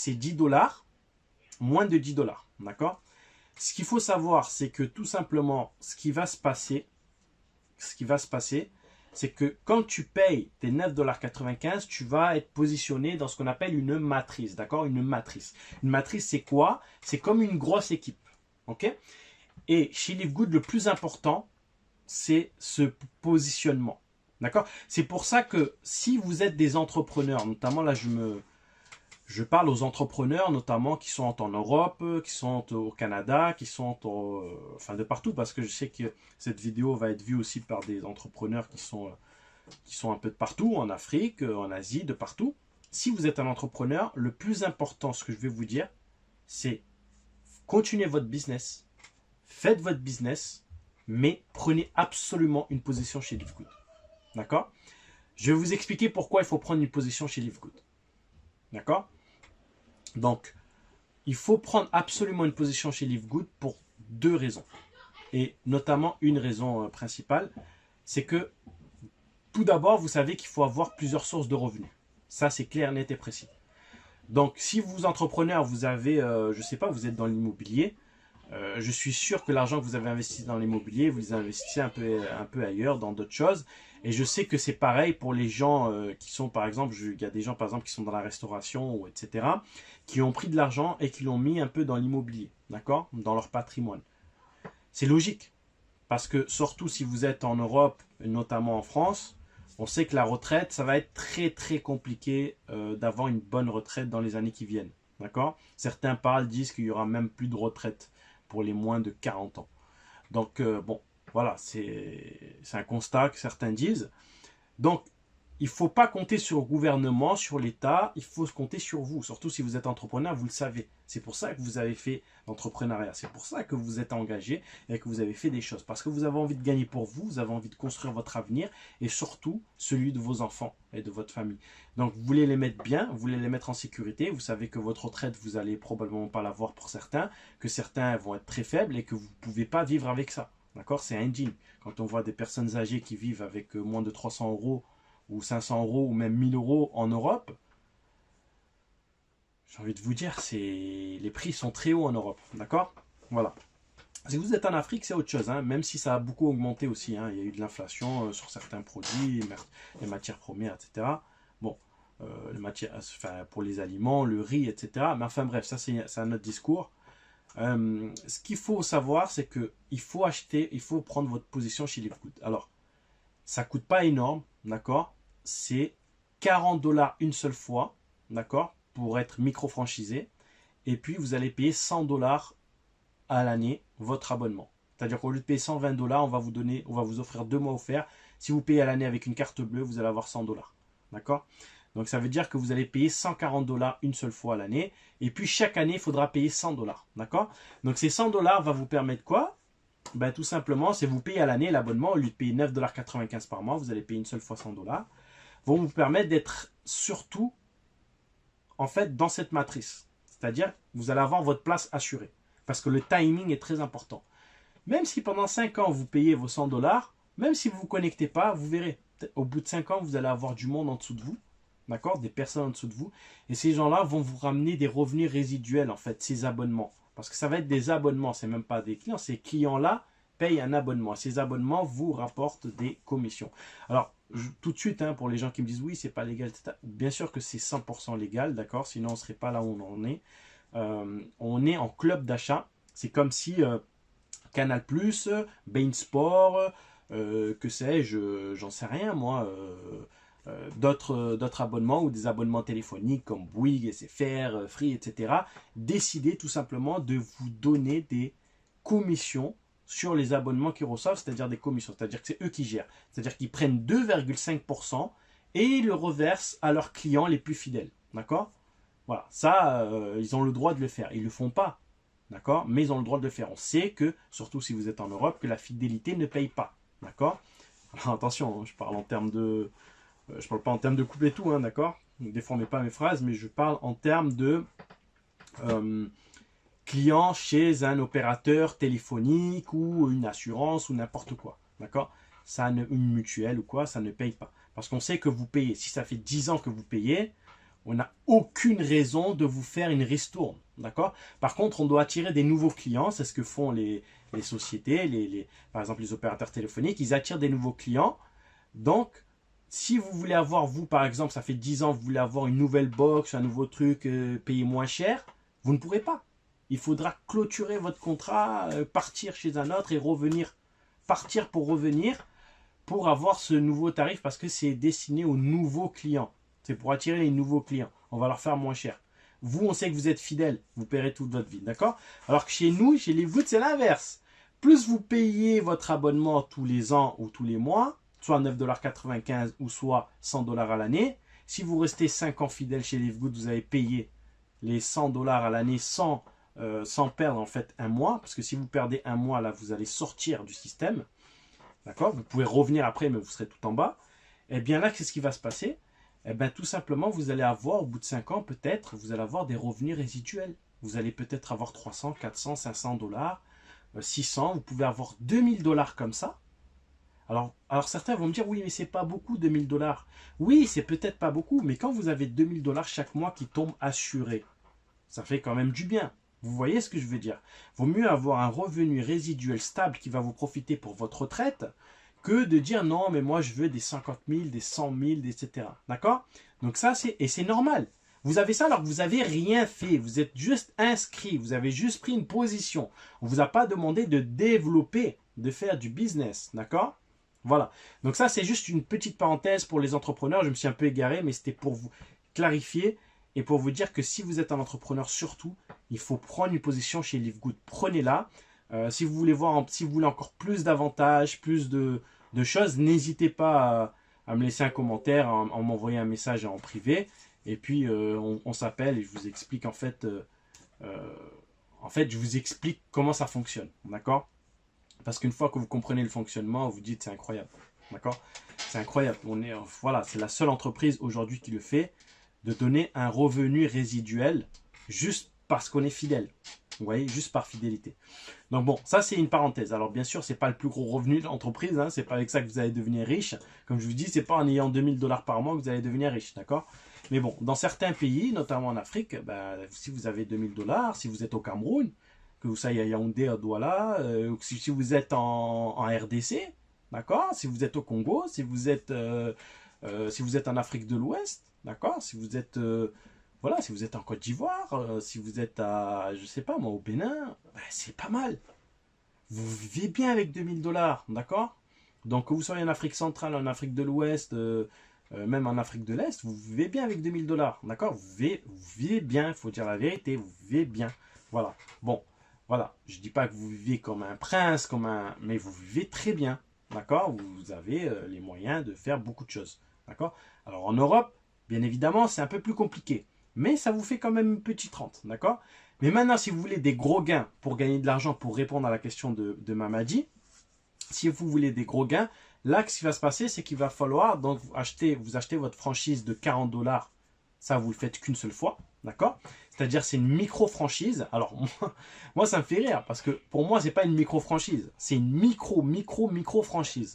c'est 10 $, moins de 10 $. D'accord? Ce qu'il faut savoir, c'est que tout simplement, ce qui va se passer, c'est que quand tu payes tes 9,95 $, tu vas être positionné dans ce qu'on appelle une matrice. D'accord? Une matrice. Une matrice, c'est quoi? C'est comme une grosse équipe. Ok? Et chez Livegood, le plus important, c'est ce positionnement. D'accord? C'est pour ça que si vous êtes des entrepreneurs, notamment là, je parle aux entrepreneurs, notamment qui sont en Europe, qui sont au Canada, qui sont enfin de partout, parce que je sais que cette vidéo va être vue aussi par des entrepreneurs qui sont un peu de partout, en Afrique, en Asie, de partout. Si vous êtes un entrepreneur, le plus important, ce que je vais vous dire, c'est continuez votre business, faites votre business, mais prenez absolument une position chez Livegood. D'accord? Je vais vous expliquer pourquoi il faut prendre une position chez Livegood. D'accord? Donc, il faut prendre absolument une position chez Livegood pour deux raisons. Et notamment une raison principale, c'est que tout d'abord, vous savez qu'il faut avoir plusieurs sources de revenus. Ça, c'est clair, net et précis. Donc, si vous, entrepreneur, vous avez, je ne sais pas, vous êtes dans l'immobilier, je suis sûr que l'argent que vous avez investi dans l'immobilier, vous les investissez un peu ailleurs, dans d'autres choses. Et je sais que c'est pareil pour les gens qui sont, par exemple, il y a des gens, par exemple, qui sont dans la restauration, ou etc., qui ont pris de l'argent et qui l'ont mis un peu dans l'immobilier, d'accord? Dans leur patrimoine. C'est logique. Parce que, surtout si vous êtes en Europe, notamment en France, on sait que la retraite, ça va être très, très compliqué d'avoir une bonne retraite dans les années qui viennent. D'accord? Certains disent qu'il n'y aura même plus de retraite pour les moins de 40 ans. Donc, bon, voilà, c'est un constat que certains disent. Donc, il ne faut pas compter sur le gouvernement, sur l'État, il faut compter sur vous. Surtout si vous êtes entrepreneur, vous le savez. C'est pour ça que vous avez fait l'entrepreneuriat. C'est pour ça que vous êtes engagé et que vous avez fait des choses. Parce que vous avez envie de gagner pour vous, vous avez envie de construire votre avenir et surtout celui de vos enfants et de votre famille. Donc, vous voulez les mettre bien, vous voulez les mettre en sécurité. Vous savez que votre retraite, vous n'allez probablement pas l'avoir pour certains, que certains vont être très faibles et que vous ne pouvez pas vivre avec ça. D'accord? C'est indigne. Quand on voit des personnes âgées qui vivent avec moins de 300 € ou 500 € ou même 1000 € en Europe, j'ai envie de vous dire, les prix sont très hauts en Europe. D'accord? Voilà. Si vous êtes en Afrique, c'est autre chose, hein, même si ça a beaucoup augmenté aussi. Hein, il y a eu de l'inflation sur certains produits, les matières premières, etc. Bon, les matières, enfin, pour les aliments, le riz, etc. Mais enfin bref, ça c'est un autre discours. Ce qu'il faut savoir, c'est qu'il faut il faut prendre votre position chez Livegood. Alors, ça ne coûte pas énorme, d'accord? C'est 40 $ une seule fois, d'accord? Pour être micro-franchisé. Et puis, vous allez payer 100 $ à l'année votre abonnement. C'est-à-dire qu'au lieu de payer 120 $, on va vous offrir 2 mois offerts. Si vous payez à l'année avec une carte bleue, vous allez avoir 100 $. D'accord? Donc, ça veut dire que vous allez payer 140 $ une seule fois à l'année. Et puis, chaque année, il faudra payer 100 $. D'accord? Donc, ces 100 $ va vous permettre quoi? Ben, tout simplement, c'est vous payez à l'année l'abonnement. Au lieu de payer 9,95 $ par mois, vous allez payer une seule fois 100 $. Vont vous permettre d'être surtout, en fait, dans cette matrice. C'est-à-dire, vous allez avoir votre place assurée. Parce que le timing est très important. Même si pendant 5 ans, vous payez vos 100 $, même si vous ne vous connectez pas, vous verrez. Au bout de 5 ans, vous allez avoir du monde en dessous de vous. D'accord? Des personnes en dessous de vous. Et ces gens-là vont vous ramener des revenus résiduels, en fait, ces abonnements. Parce que ça va être des abonnements, c'est même pas des clients. Ces clients-là payent un abonnement. Ces abonnements vous rapportent des commissions. Alors, tout de suite, hein, pour les gens qui me disent oui, c'est pas légal, etc. Bien sûr que c'est 100% légal, d'accord? Sinon, on ne serait pas là où on en est. On est en club d'achat. C'est comme si Canal+, Bein Sport, que sais-je, j'en sais rien, moi, d'autres abonnements ou des abonnements téléphoniques comme Bouygues, SFR, Free, etc. décider tout simplement de vous donner des commissions sur les abonnements qu'ils reçoivent, c'est-à-dire des commissions, c'est-à-dire que c'est eux qui gèrent, c'est-à-dire qu'ils prennent 2,5% et ils le reversent à leurs clients les plus fidèles, d'accord? Voilà, ça, ils ont le droit de le faire, ils ne le font pas, d'accord? Mais ils ont le droit de le faire. On sait que, surtout si vous êtes en Europe, que la fidélité ne paye pas, d'accord? Alors attention, je parle en termes de... je parle pas en termes de couple et tout, hein, d'accord? Ne déformez pas mes phrases, mais je parle en termes de client chez un opérateur téléphonique ou une assurance ou n'importe quoi, d'accord? Une mutuelle ou quoi, ça ne paye pas. Parce qu'on sait que vous payez. Si ça fait 10 ans que vous payez, On n'a aucune raison de vous faire une ristourne. D'accord? Par contre, on doit attirer des nouveaux clients. C'est ce que font les sociétés, par exemple les opérateurs téléphoniques. Ils attirent des nouveaux clients. Donc, si vous voulez avoir, vous par exemple, ça fait 10 ans, vous voulez avoir une nouvelle box, un nouveau truc, payer moins cher, vous ne pourrez pas. Il faudra clôturer votre contrat, partir chez un autre et revenir. Partir pour revenir pour avoir ce nouveau tarif parce que c'est destiné aux nouveaux clients. C'est pour attirer les nouveaux clients. On va leur faire moins cher. Vous, on sait que vous êtes fidèle. Vous paierez toute votre vie. D'accord? Alors que chez nous, chez Livgood, c'est l'inverse. Plus vous payez votre abonnement tous les ans ou tous les mois, soit 9,95 $ ou soit 100 $ à l'année. Si vous restez 5 ans fidèle chez Livgood, vous avez payé les 100 $ à l'année sans perdre en fait un mois. Parce que si vous perdez un mois, là, vous allez sortir du système. D'accord? Vous pouvez revenir après, mais vous serez tout en bas. Et bien là, qu'est-ce qui va se passer? Eh bien, tout simplement, vous allez avoir, au bout de 5 ans, peut-être, vous allez avoir des revenus résiduels. Vous allez peut-être avoir 300, 400, 500 $, 600, vous pouvez avoir 2000 $ comme ça. Alors certains vont me dire, oui, mais c'est pas beaucoup, 2000 $. Oui, c'est peut-être pas beaucoup, mais quand vous avez 2000 $ chaque mois qui tombent assurés, ça fait quand même du bien. Vous voyez ce que je veux dire? Vaut mieux avoir un revenu résiduel stable qui va vous profiter pour votre retraite que de dire non, mais moi je veux des 50 000, des 100 000, etc. D'accord? Donc ça, c'est normal. Vous avez ça alors que vous n'avez rien fait. Vous êtes juste inscrit. Vous avez juste pris une position. On ne vous a pas demandé de développer, de faire du business. D'accord? Voilà. Donc ça, c'est juste une petite parenthèse pour les entrepreneurs. Je me suis un peu égaré, mais c'était pour vous clarifier et pour vous dire que si vous êtes un entrepreneur, surtout, il faut prendre une position chez Livgood. Prenez-la. Si vous voulez voir, si vous voulez encore plus d'avantages, plus de choses, n'hésitez pas à me laisser un commentaire, en m'envoyer un message en privé. Et puis, on s'appelle et je vous explique en fait, je vous explique comment ça fonctionne. D'accord? Parce qu'une fois que vous comprenez le fonctionnement, vous dites c'est incroyable. D'accord? C'est incroyable. Voilà, c'est la seule entreprise aujourd'hui qui le fait, de donner un revenu résiduel juste parce qu'on est fidèle. Vous voyez, juste par fidélité. Donc bon, ça c'est une parenthèse. Alors bien sûr, c'est pas le plus gros revenu de l'entreprise, hein, c'est pas avec ça que vous allez devenir riche. Comme je vous dis, c'est pas en ayant 2000 $ par mois que vous allez devenir riche, d'accord? Mais bon, dans certains pays, notamment en Afrique, si vous avez 2000 $, si vous êtes au Cameroun, que vous soyez à Yaoundé, à Douala, si vous êtes en RDC, d'accord? Si vous êtes au Congo, si vous êtes en Afrique de l'Ouest, d'accord? Si vous êtes voilà, si vous êtes en Côte d'Ivoire, si vous êtes à, je sais pas moi, au Bénin, c'est pas mal. Vous vivez bien avec 2000 $, d'accord? Donc que vous soyez en Afrique centrale, en Afrique de l'Ouest, même en Afrique de l'Est, vous vivez bien avec 2000 $, d'accord? Vous vivez bien, il faut dire la vérité, vous vivez bien. Voilà. Bon, voilà. Je dis pas que vous vivez comme un prince, mais vous vivez très bien, d'accord? Vous avez les moyens de faire beaucoup de choses, d'accord? Alors en Europe, bien évidemment, c'est un peu plus compliqué. Mais ça vous fait quand même une petite rente, d'accord? Mais maintenant, si vous voulez des gros gains pour gagner de l'argent, pour répondre à la question de Mamadi, si vous voulez des gros gains, là, ce qui va se passer, c'est qu'il va falloir donc vous achetez votre franchise de 40 $. Ça, vous le faites qu'une seule fois, d'accord? C'est-à-dire, c'est une micro-franchise. Alors, moi, ça me fait rire parce que pour moi, c'est pas une micro-franchise. C'est une micro-franchise.